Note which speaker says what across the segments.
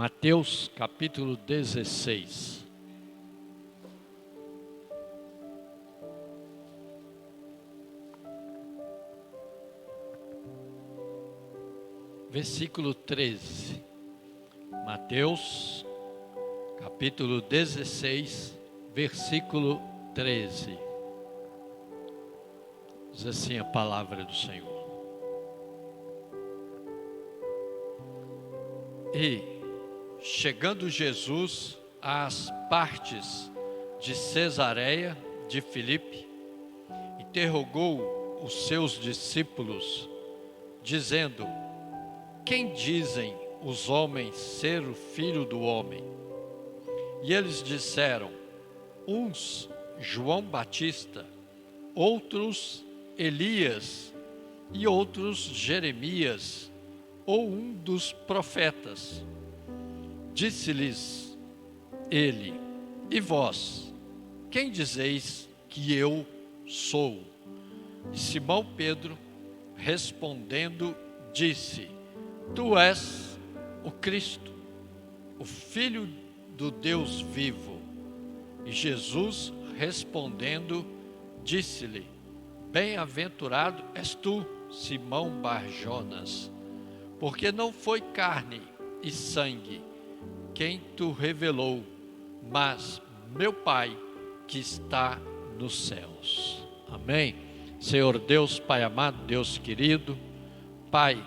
Speaker 1: Mateus capítulo 16. Versículo 13. Mateus capítulo 16, versículo 13. Diz assim a palavra do Senhor. E, chegando Jesus às partes de Cesareia de Filipe, interrogou os seus discípulos, dizendo: quem dizem os homens ser o Filho do Homem? E eles disseram: uns João Batista, outros Elias, e outros Jeremias, ou um dos profetas. Disse-lhes ele: e vós, quem dizeis que eu sou? E Simão Pedro, respondendo, disse: tu és o Cristo, o Filho do Deus vivo. E Jesus, respondendo, disse-lhe: bem-aventurado és tu, Simão Bar-Jonas, porque não foi carne e sangue quem tu revelou, mas meu Pai que está nos céus. Amém. Senhor Deus, Pai amado, Deus querido, Pai,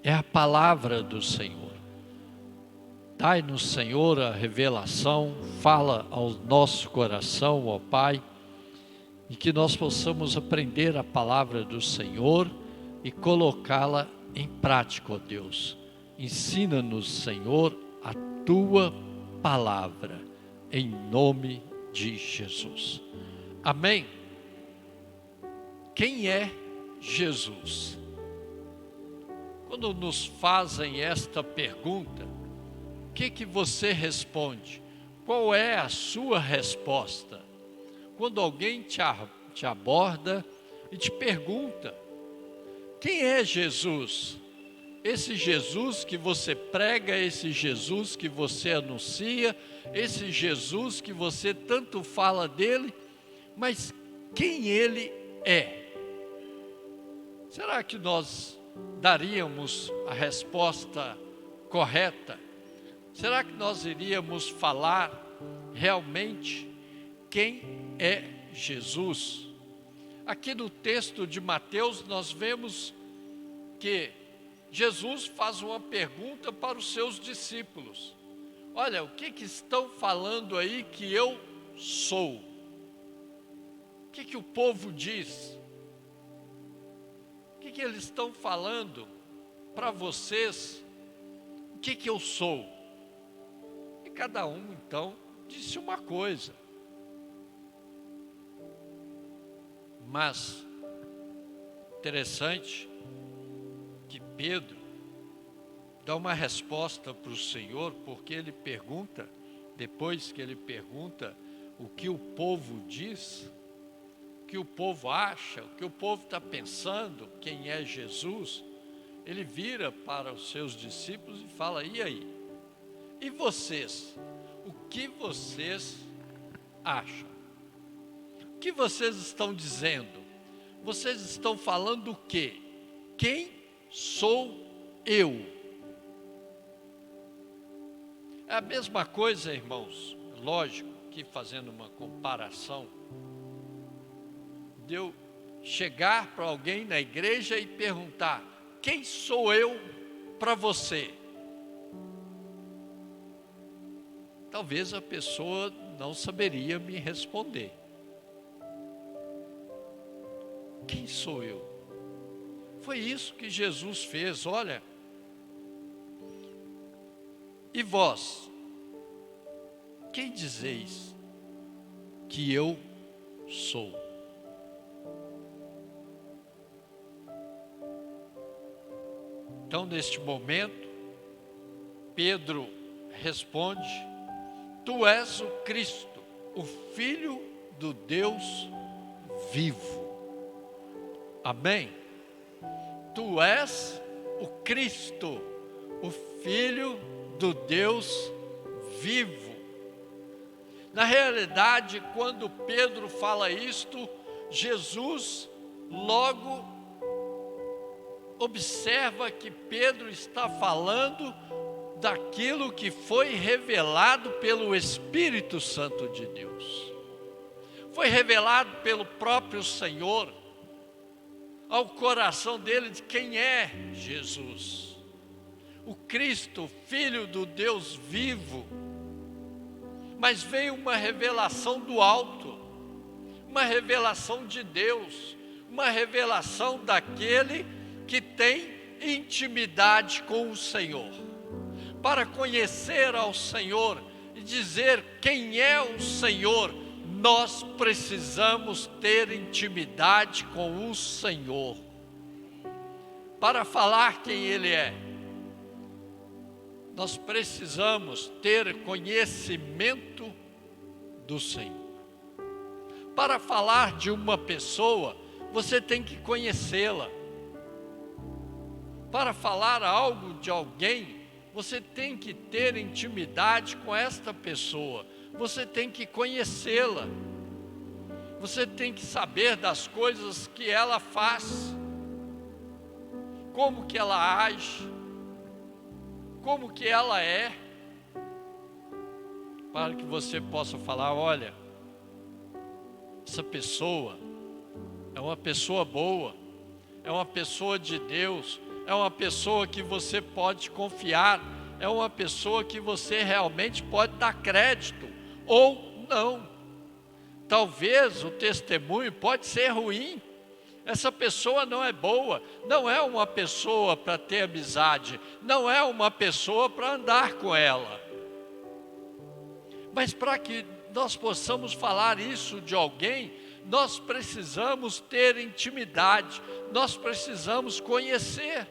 Speaker 1: é a palavra do Senhor. Dai-nos, Senhor, a revelação, fala ao nosso coração, ó Pai, e que nós possamos aprender a palavra do Senhor e colocá-la em prática, ó Deus. Ensina-nos, Senhor, a Tua palavra, em nome de Jesus. Amém? Quem é Jesus? Quando nos fazem esta pergunta, o que você responde? Qual é a sua resposta? Quando alguém te aborda e te pergunta: quem é Jesus? Esse Jesus que você prega, esse Jesus que você anuncia, esse Jesus que você tanto fala dele, mas quem ele é? Será que nós daríamos a resposta correta? Será que nós iríamos falar realmente quem é Jesus? Aqui no texto de Mateus nós vemos que Jesus faz uma pergunta para os seus discípulos. Olha, o que estão falando aí que eu sou? O que o povo diz? O que eles estão falando para vocês? O que eu sou? E cada um, então, disse uma coisa. Mas, interessante que Pedro dá uma resposta para o Senhor, porque ele pergunta, depois que ele pergunta o que o povo diz, o que o povo acha, o que o povo está pensando, quem é Jesus, ele vira para os seus discípulos e fala: e aí? E vocês? O que vocês acham? O que vocês estão dizendo? Vocês estão falando o quê? Quem sou eu? É a mesma coisa, irmãos, lógico, que fazendo uma comparação, de eu chegar para alguém na igreja e perguntar: quem sou eu para você? Talvez a pessoa não saberia me responder. Quem sou eu? Foi isso que Jesus fez. Olha, e vós, quem dizeis que eu sou? Então, neste momento, Pedro responde: tu és o Cristo, o Filho do Deus vivo. Amém? Tu és o Cristo, o Filho do Deus vivo. Na realidade, quando Pedro fala isto, Jesus logo observa que Pedro está falando daquilo que foi revelado pelo Espírito Santo de Deus. Foi revelado pelo próprio Senhor ao coração dele de quem é Jesus. O Cristo, Filho do Deus vivo. Mas veio uma revelação do alto, uma revelação de Deus, uma revelação daquele que tem intimidade com o Senhor. Para conhecer ao Senhor e dizer quem é o Senhor, nós precisamos ter intimidade com o Senhor. Para falar quem Ele é, nós precisamos ter conhecimento do Senhor. Para falar de uma pessoa, você tem que conhecê-la. Para falar algo de alguém, você tem que ter intimidade com esta pessoa. Você tem que conhecê-la. Você tem que saber das coisas que ela faz. Como que ela age. Como que ela é. Para que você possa falar, olha, essa pessoa é uma pessoa boa. É uma pessoa de Deus. É uma pessoa que você pode confiar, é uma pessoa que você realmente pode dar crédito, ou não. Talvez o testemunho pode ser ruim, essa pessoa não é boa, não é uma pessoa para ter amizade, não é uma pessoa para andar com ela. Mas para que nós possamos falar isso de alguém, nós precisamos ter intimidade, nós precisamos conhecer.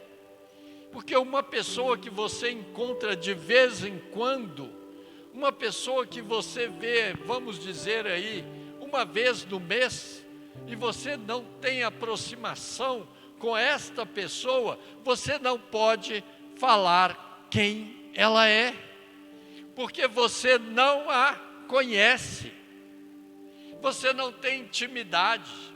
Speaker 1: Porque uma pessoa que você encontra de vez em quando, uma pessoa que você vê, vamos dizer aí, uma vez no mês, e você não tem aproximação com esta pessoa, você não pode falar quem ela é, porque você não a conhece, você não tem intimidade.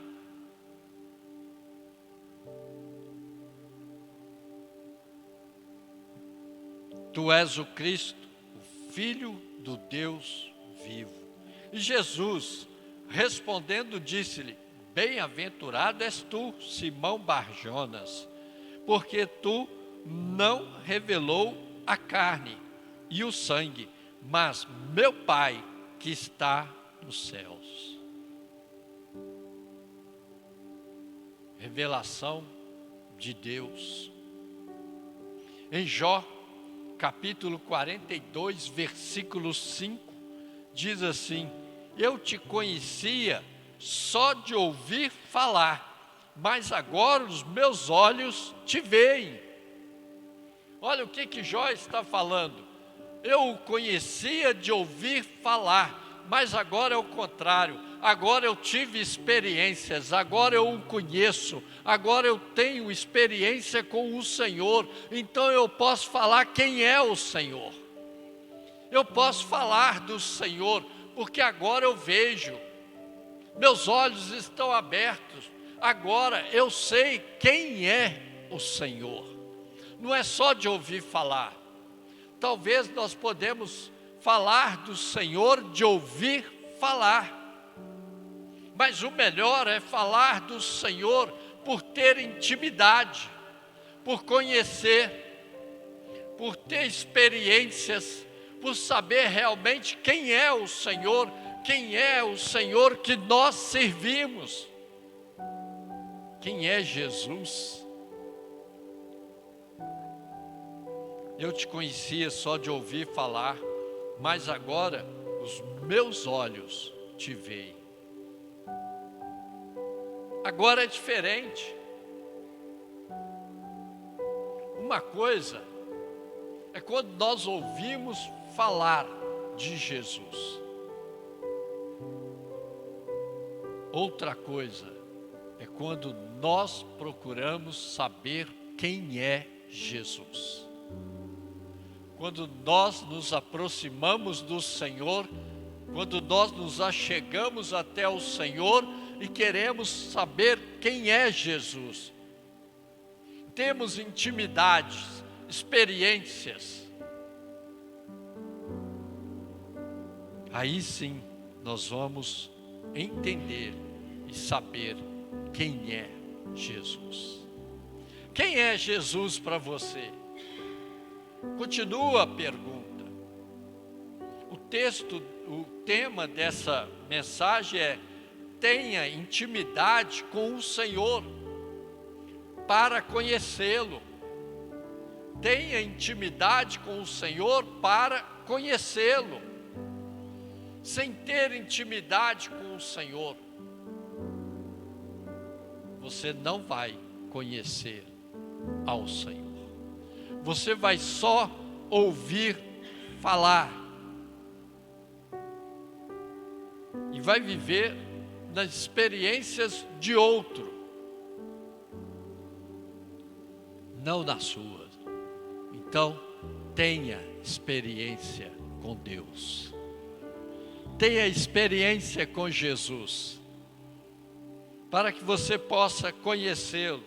Speaker 1: Tu és o Cristo, o Filho do Deus vivo. E Jesus, respondendo, disse-lhe, bem-aventurado és tu, Simão Barjonas, porque tu não revelou a carne e o sangue, mas meu Pai que está nos céus. Revelação de Deus. Em Jó, capítulo 42, versículo 5, diz assim, eu te conhecia só de ouvir falar, mas agora os meus olhos te veem. Olha o que Jó está falando. Eu o conhecia de ouvir falar, mas agora é o contrário. Agora eu tive experiências, agora eu o conheço, agora eu tenho experiência com o Senhor, então eu posso falar quem é o Senhor. Eu posso falar do Senhor, porque agora eu vejo, meus olhos estão abertos, agora eu sei quem é o Senhor. Não é só de ouvir falar. Talvez nós podemos falar do Senhor de ouvir falar. Mas o melhor é falar do Senhor por ter intimidade, por conhecer, por ter experiências, por saber realmente quem é o Senhor que nós servimos. Quem é Jesus? Eu te conhecia só de ouvir falar, mas agora os meus olhos te veem. Agora é diferente. Uma coisa é quando nós ouvimos falar de Jesus. Outra coisa é quando nós procuramos saber quem é Jesus. quando nós nos aproximamos do Senhor, quando nós nos achegamos até o Senhor e queremos saber quem é Jesus. Temos intimidades, experiências. Aí sim nós vamos entender e saber quem é Jesus. Quem é Jesus para você? Continua a pergunta. O tema dessa mensagem é: tenha intimidade com o Senhor para conhecê-lo. Tenha intimidade com o Senhor para conhecê-lo. Sem ter intimidade com o Senhor, você não vai conhecer ao Senhor. Você vai só ouvir falar e vai viver nas experiências de outro, não nas suas. Então, tenha experiência com Deus. Tenha experiência com Jesus, para que você possa conhecê-lo.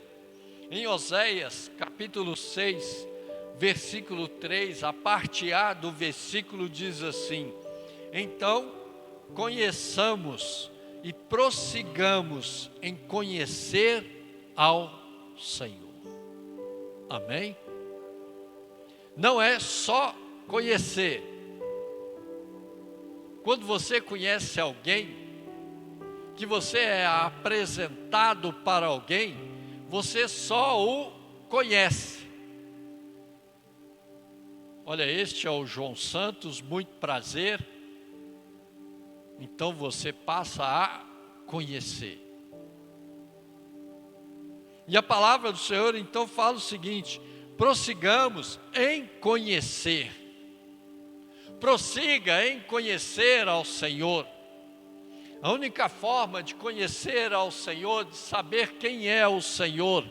Speaker 1: Em Oséias, capítulo 6, versículo 3, a parte A do versículo diz assim: então, conheçamos e prossigamos em conhecer ao Senhor. Amém? Não é só conhecer. Quando você conhece alguém, que você é apresentado para alguém, você só o conhece. Olha, este é o João Santos, muito prazer. Então você passa a conhecer. E a palavra do Senhor então fala o seguinte: prossigamos em conhecer. Prossiga em conhecer ao Senhor. A única forma de conhecer ao Senhor, de saber quem é o Senhor,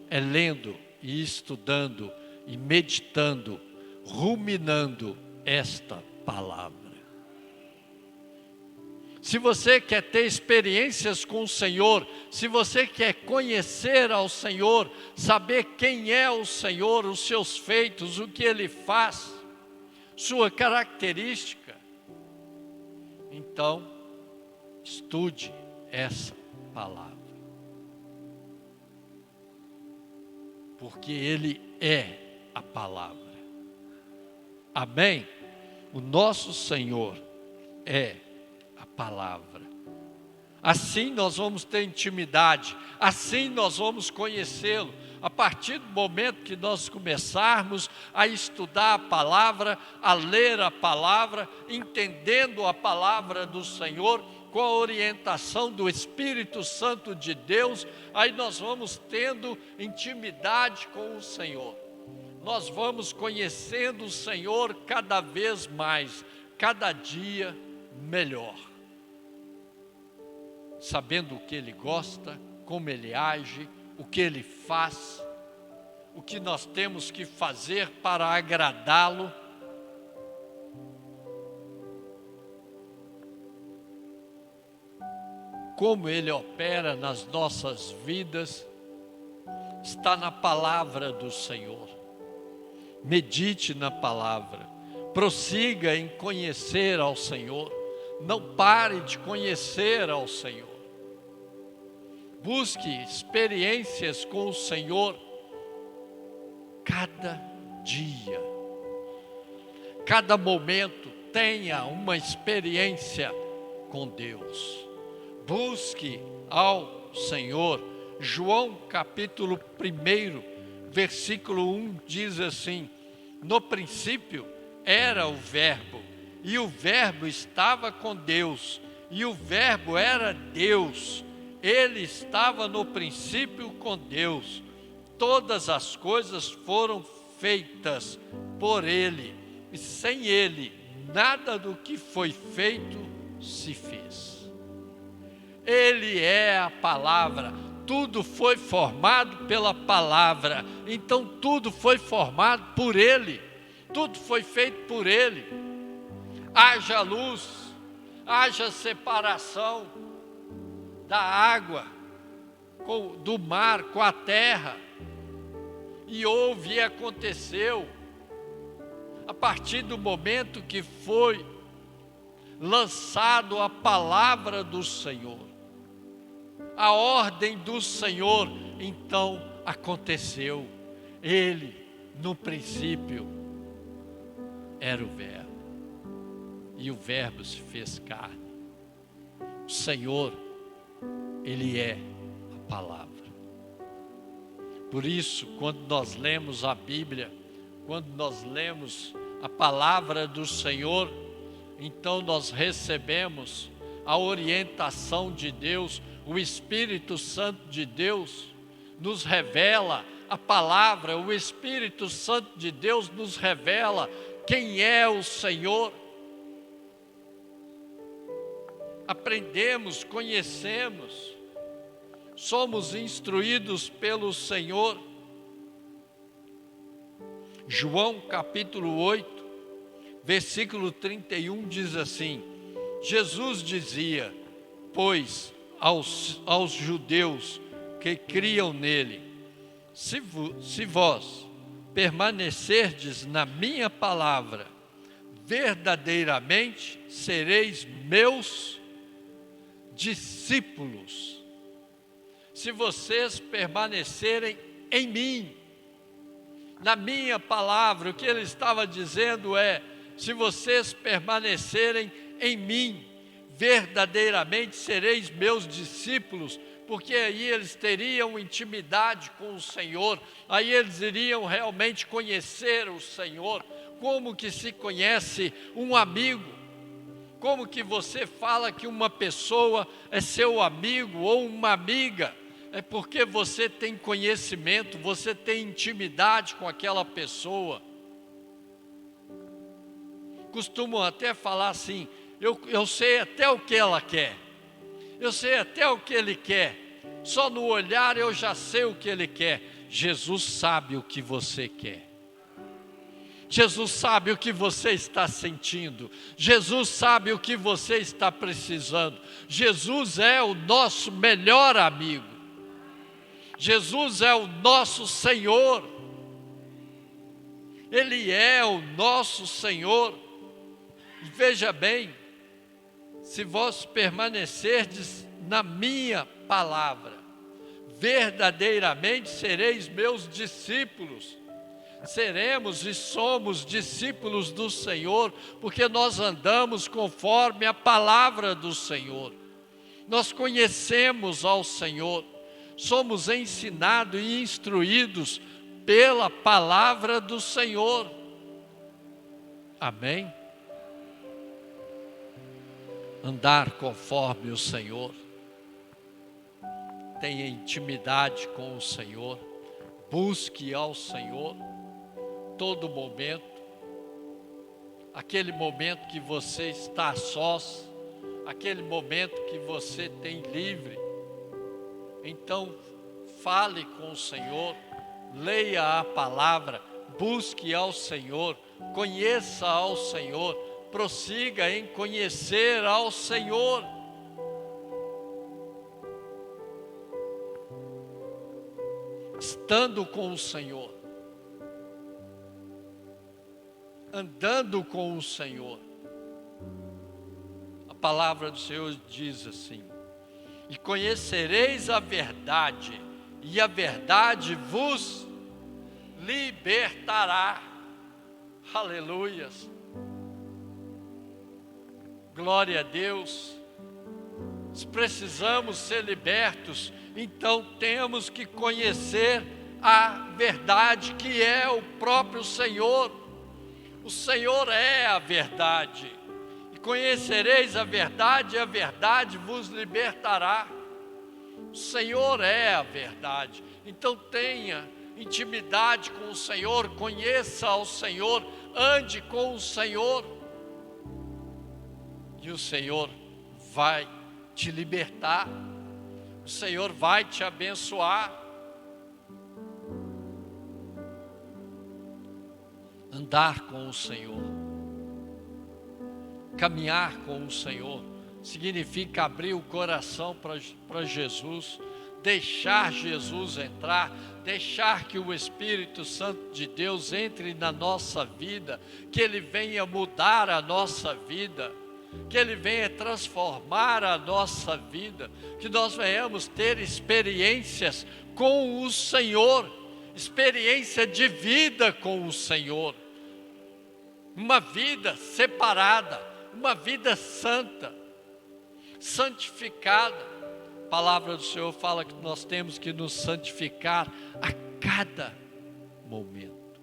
Speaker 1: é lendo e estudando e meditando, ruminando esta palavra. Se você quer ter experiências com o Senhor, se você quer conhecer ao Senhor, saber quem é o Senhor, os seus feitos, o que Ele faz, sua característica, então estude essa palavra, porque Ele é a palavra. Amém? O nosso Senhor é a palavra. Assim nós vamos ter intimidade, assim nós vamos conhecê-lo. A partir do momento que nós começarmos a estudar a palavra, a ler a palavra, entendendo a palavra do Senhor, com a orientação do Espírito Santo de Deus, aí nós vamos tendo intimidade com o Senhor. Nós vamos conhecendo o Senhor cada vez mais, cada dia melhor. Sabendo o que Ele gosta, como Ele age, o que Ele faz, o que nós temos que fazer para agradá-lo. Como Ele opera nas nossas vidas, está na palavra do Senhor. Medite na palavra, prossiga em conhecer ao Senhor, não pare de conhecer ao Senhor. Busque experiências com o Senhor cada dia, cada momento. Tenha uma experiência com Deus. Busque ao Senhor. João capítulo 1, versículo 1 diz assim: no princípio era o Verbo, e o Verbo estava com Deus, e o Verbo era Deus. Ele estava no princípio com Deus. Todas as coisas foram feitas por Ele, e sem Ele, nada do que foi feito se fez. Ele é a palavra, tudo foi formado pela palavra, então tudo foi formado por Ele. tudo foi feito por Ele. Haja luz, haja separação da água, do mar com a terra, e houve e aconteceu. A partir do momento que foi lançado a palavra do Senhor, a ordem do Senhor, então aconteceu. Ele, no princípio, era o Verbo, e o Verbo se fez carne. O Senhor, Ele é a palavra. Por isso, quando nós lemos a Bíblia, quando nós lemos a palavra do Senhor, então nós recebemos a orientação de Deus. O Espírito Santo de Deus nos revela a palavra, o Espírito Santo de Deus nos revela quem é o Senhor. Aprendemos, conhecemos, somos instruídos pelo Senhor. João capítulo 8, versículo 31 diz assim: Jesus dizia, pois, aos judeus que criam nele: se vós permanecerdes na minha palavra, verdadeiramente sereis meus discípulos. Se vocês permanecerem em mim, na minha palavra, o que ele estava dizendo é: se vocês permanecerem em mim, verdadeiramente sereis meus discípulos, porque aí eles teriam intimidade com o Senhor, aí eles iriam realmente conhecer o Senhor. Como que se conhece um amigo? Como que você fala que uma pessoa é seu amigo ou uma amiga? É porque você tem conhecimento, você tem intimidade com aquela pessoa. Costumam até falar assim: eu sei até o que ela quer, eu sei até o que ele quer, só no olhar eu já sei o que ele quer. Jesus sabe o que você quer. Jesus sabe o que você está sentindo. Jesus sabe o que você está precisando. Jesus é o nosso melhor amigo. Jesus é o nosso Senhor. Ele é o nosso Senhor. E veja bem, se vós permanecerdes na minha palavra, verdadeiramente sereis meus discípulos. Seremos e somos discípulos do Senhor, porque nós andamos conforme a palavra do Senhor. Nós conhecemos ao Senhor, somos ensinados e instruídos pela palavra do Senhor. Amém? Andar conforme o Senhor, tenha intimidade com o Senhor, busque ao Senhor todo momento. Aquele momento que você está a sós, aquele momento que você tem livre, então fale com o Senhor, leia a palavra, busque ao Senhor, conheça ao Senhor, prossiga em conhecer ao Senhor. Estando com o Senhor, andando com o Senhor, a palavra do Senhor diz assim: e conhecereis a verdade, e a verdade vos libertará. Aleluias, glória a Deus. Se precisamos ser libertos, então temos que conhecer a verdade, que é o próprio Senhor. O Senhor é a verdade. E conhecereis a verdade, e a verdade vos libertará. O Senhor é a verdade. Então tenha intimidade com o Senhor, conheça ao Senhor, ande com o Senhor. E o Senhor vai te libertar. O Senhor vai te abençoar. andar com o Senhor. Caminhar com o Senhor significa abrir o coração para Jesus, deixar Jesus entrar, deixar que o Espírito Santo de Deus entre na nossa vida, que Ele venha mudar a nossa vida, que Ele venha transformar a nossa vida, que nós venhamos ter experiências com o Senhor, experiência de vida com o Senhor, uma vida separada, uma vida santa, santificada. A palavra do Senhor fala que nós temos que nos santificar a cada momento.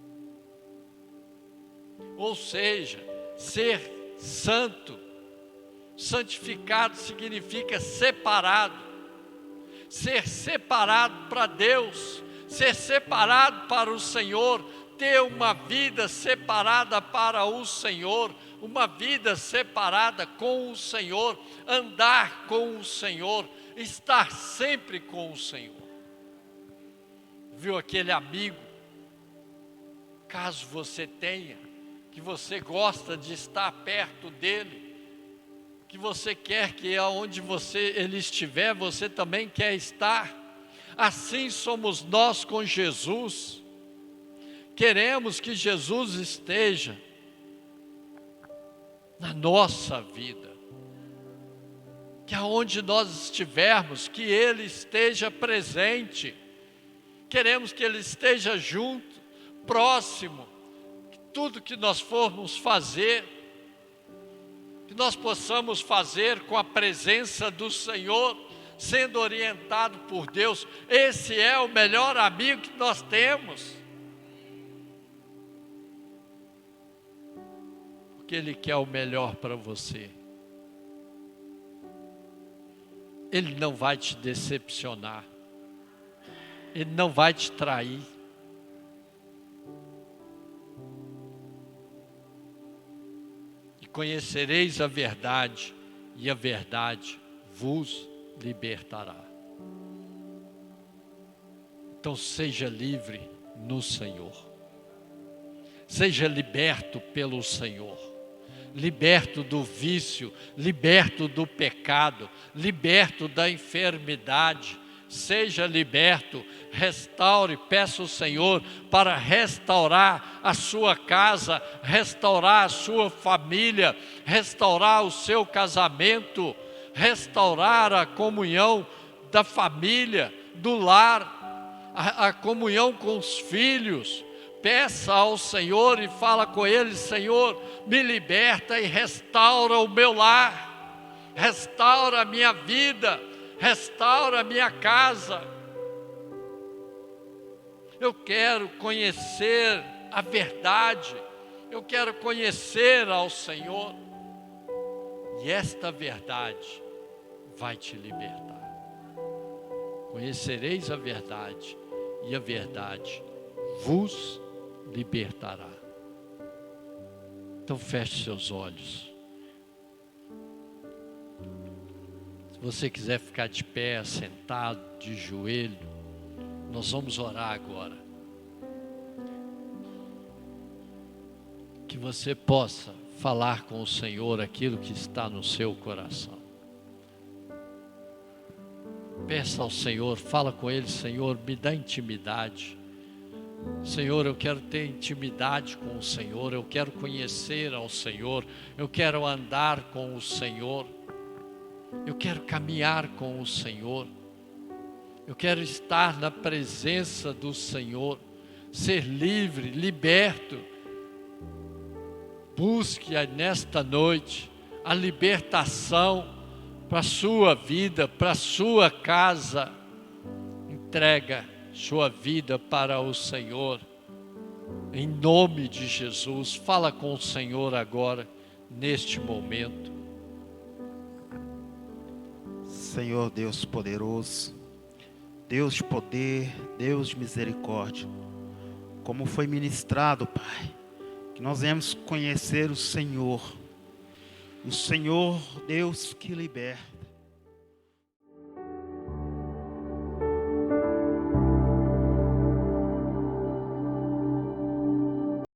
Speaker 1: Ou seja, ser santo, santificado significa separado. Ser separado para Deus, ser separado para o Senhor, ter uma vida separada para o Senhor, uma vida separada com o Senhor, andar com o Senhor, estar sempre com o Senhor. Viu aquele amigo, caso você tenha, que você gosta de estar perto dele, que você quer que aonde ele estiver, você também quer estar. Assim somos nós com Jesus. Queremos que Jesus esteja na nossa vida, que aonde nós estivermos, que Ele esteja presente. Queremos que Ele esteja junto, próximo, que tudo que nós formos fazer, que nós possamos fazer com a presença do Senhor, sendo orientado por Deus. Esse é o melhor amigo que nós temos, porque Ele quer o melhor para você. Ele não vai te decepcionar, Ele não vai te trair. E conhecereis a verdade, e a verdade vos libertará. Então seja livre no Senhor, seja liberto pelo Senhor, liberto do vício, liberto do pecado, liberto da enfermidade. Seja liberto, restaure, peça ao Senhor para restaurar a sua casa, restaurar a sua família, restaurar o seu casamento, restaurar a comunhão da família, do lar, a comunhão com os filhos. Peça ao Senhor e fala com Ele: Senhor, me liberta e restaura o meu lar, restaura a minha vida, restaura a minha casa. Eu quero conhecer a verdade, eu quero conhecer ao Senhor, e esta verdade vai te libertar. Conhecereis a verdade, e a verdade vos libertará. Então feche seus olhos. Se você quiser ficar de pé, sentado, de joelho, nós vamos orar agora. Que você possa falar com o Senhor aquilo que está no seu coração. Peça ao Senhor, fala com Ele: Senhor, me dá intimidade. Senhor, eu quero ter intimidade com o Senhor, eu quero conhecer ao Senhor, eu quero andar com o Senhor, eu quero caminhar com o Senhor, eu quero estar na presença do Senhor, ser livre, liberto. Busque nesta noite a libertação para a sua vida, para a sua casa. Entrega sua vida para o Senhor, em nome de Jesus. Fala com o Senhor agora, neste momento.
Speaker 2: Senhor Deus poderoso, Deus de poder, Deus de misericórdia, como foi ministrado, Pai, que nós venhamos conhecer o Senhor, Deus que liberta.